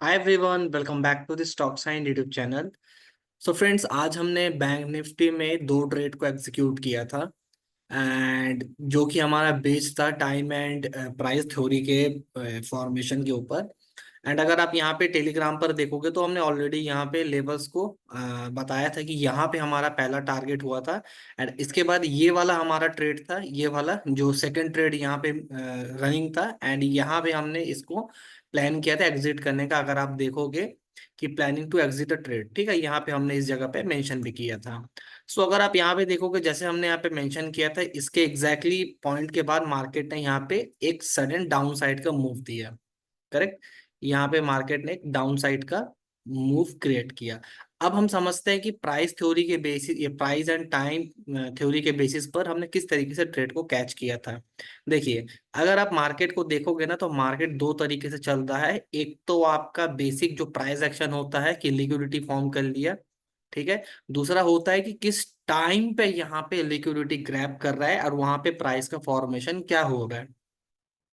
Hi everyone, welcome back to the stock sign YouTube channel. So friends, आज हमने bank Nifty में दो trade को एग्जीक्यूट किया था एंड जो कि हमारा बेस था टाइम एंड प्राइस थ्योरी के फॉर्मेशन के ऊपर। एंड अगर आप यहाँ पे टेलीग्राम पर देखोगे तो हमने ऑलरेडी यहाँ पे लेवल्स को बताया था कि यहाँ पे हमारा पहला टारगेट हुआ था। एंड इसके बाद ये वाला हमारा ट्रेड था, ये वाला जो सेकंड ट्रेड यहाँ पे रनिंग था। एंड यहाँ पे हमने इसको प्लान किया था एग्जिट करने का। अगर आप देखोगे कि planning to exit a trade, ठीक है, यहाँ पे हमने इस जगह पे मेंशन भी किया था। सो अगर आप यहाँ पे देखोगे, जैसे हमने यहाँ पे मेंशन किया था, इसके एग्जैक्टली पॉइंट के बाद मार्केट ने यहाँ पे एक सडन डाउन साइड का मूव दिया। करेक्ट, यहाँ पे मार्केट ने एक डाउन साइड का मूव क्रिएट किया। अब हम समझते हैं कि प्राइस थ्योरी के बेसिस, ये प्राइस एंड टाइम थ्योरी के बेसिस पर हमने किस तरीके से ट्रेड को कैच किया था। देखिए, अगर आप मार्केट को देखोगे ना तो मार्केट दो तरीके से चल रहा है। एक तो आपका बेसिक जो प्राइस एक्शन होता है कि लिक्विडिटी फॉर्म कर लिया, ठीक है। दूसरा होता है कि किस टाइम पे यहाँ पे लिक्विडिटी ग्रैब कर रहा है और वहां पे प्राइस का फॉर्मेशन क्या हो रहा है।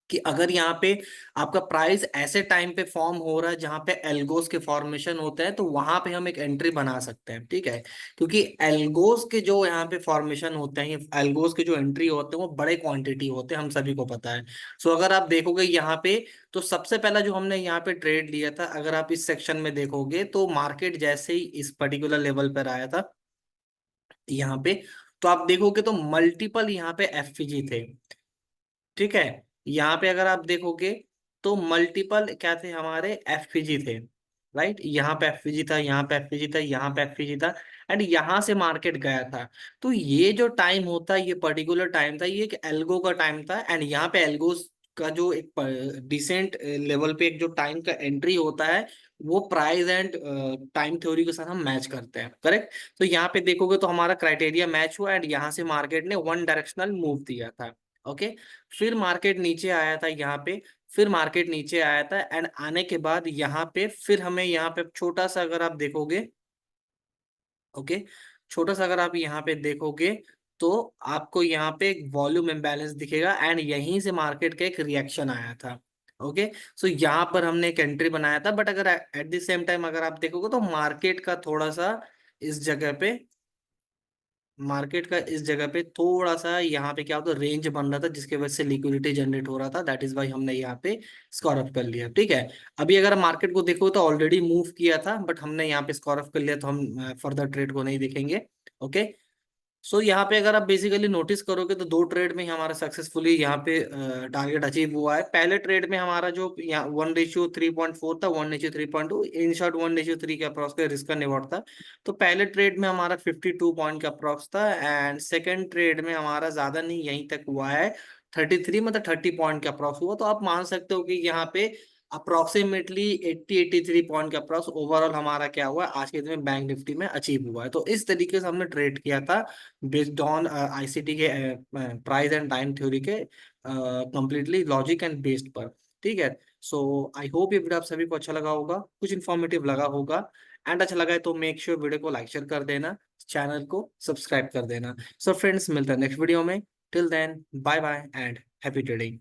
कि अगर यहाँ पे आपका प्राइस ऐसे टाइम पे फॉर्म हो रहा है जहां पे एल्गोस के फॉर्मेशन होते हैं, तो वहां पे हम एक एंट्री बना सकते हैं, ठीक है। क्योंकि एल्गोस के जो यहाँ पे फॉर्मेशन होते हैं, एल्गोस के जो एंट्री होते हैं वो बड़े क्वांटिटी होते हैं, हम सभी को पता है। सो अगर आप देखोगे यहाँ पे, तो सबसे पहला जो हमने यहाँ पे ट्रेड लिया था, अगर आप इस सेक्शन में देखोगे तो मार्केट जैसे ही इस पर्टिकुलर लेवल पर आया था यहाँ पे, तो आप देखोगे तो मल्टीपल यहाँ पे एफपीजी थे, ठीक है। यहाँ पे अगर आप देखोगे तो मल्टीपल क्या थे, हमारे एफपीजी थे। राइट, यहाँ पे एफपीजी था, यहाँ पे एफपीजी था, यहाँ पे एफपीजी था। एंड यहाँ से मार्केट गया था। तो ये जो टाइम होता है, ये पर्टिकुलर टाइम था, ये एक एल्गो का टाइम था। एंड यहाँ पे एल्गोस का जो एक डिसेंट लेवल पे एक जो टाइम का एंट्री होता है, वो प्राइस एंड टाइम थ्योरी के साथ हम मैच करते हैं। करेक्ट। तो यहाँ पे देखोगे तो हमारा क्राइटेरिया मैच हुआ एंड यहाँ से मार्केट ने वन डायरेक्शनल मूव दिया था। ओके। फिर मार्केट नीचे आया था यहाँ पे, फिर मार्केट नीचे आया था एंड आने के बाद यहाँ पे फिर हमें यहाँ पे छोटा सा अगर आप देखोगे, ओके, छोटा सा अगर आप यहाँ पे देखोगे तो आपको यहाँ पे एक वॉल्यूम इम्बैलेंस दिखेगा एंड यहीं से मार्केट का एक रिएक्शन आया था। ओके। सो यहाँ पर हमने एक एंट्री बनाया था, बट अगर एट द सेम टाइम अगर आप देखोगे तो मार्केट का थोड़ा सा इस जगह पे, मार्केट का इस जगह पे थोड़ा सा यहाँ पे क्या होता है, रेंज बन रहा था जिसकी वजह से लिक्विडिटी जनरेट हो रहा था। दैट इज वाई हमने यहाँ पे स्कोर अप कर लिया, ठीक है। अभी अगर मार्केट को देखो तो ऑलरेडी मूव किया था, बट हमने यहाँ पे स्कोर अप कर लिया, तो हम फर्दर ट्रेड को नहीं देखेंगे। ओके। सो यहाँ पे अगर आप बेसिकली नोटिस करोगे तो दो ट्रेड में ही हमारा सक्सेसफुली यहाँ पे टारगेट अचीव हुआ है। पहले ट्रेड में हमारा जो यहाँ 1:3.4 था, 1:3.2, इन शॉर्ट 1:3 के अप्रॉक्स का रिस्क निवॉट था। तो पहले ट्रेड में हमारा 52 पॉइंट का अप्रॉक्स था एंड सेकेंड ट्रेड में हमारा ज्यादा नहीं, यहीं तक हुआ है 33, मतलब 30 पॉइंट का अप्रॉक्स हुआ। तो आप मान सकते हो कि यहाँ पे अप्रोक्सीमेटली 83 पॉइंट का अप्रॉक्स ओवरऑल हमारा क्या हुआ है आज के दिन में बैंक निफ्टी में अचीव हुआ है। तो इस तरीके से हमने ट्रेड किया था बेस्ड ऑन आईसीटी के प्राइस एंड टाइम थ्योरी के कंप्लीटली लॉजिक एंड बेस्ड पर, ठीक है। सो आई होप ये वीडियो आप सभी को अच्छा लगा होगा, कुछ इन्फॉर्मेटिव लगा होगा। एंड अच्छा लगा है तो मेक श्योर वीडियो को लाइक शेयर कर देना, चैनल को सब्सक्राइब कर देना। सो फ्रेंड्स, मिलते हैं नेक्स्ट वीडियो में। Till then, bye bye and happy trading.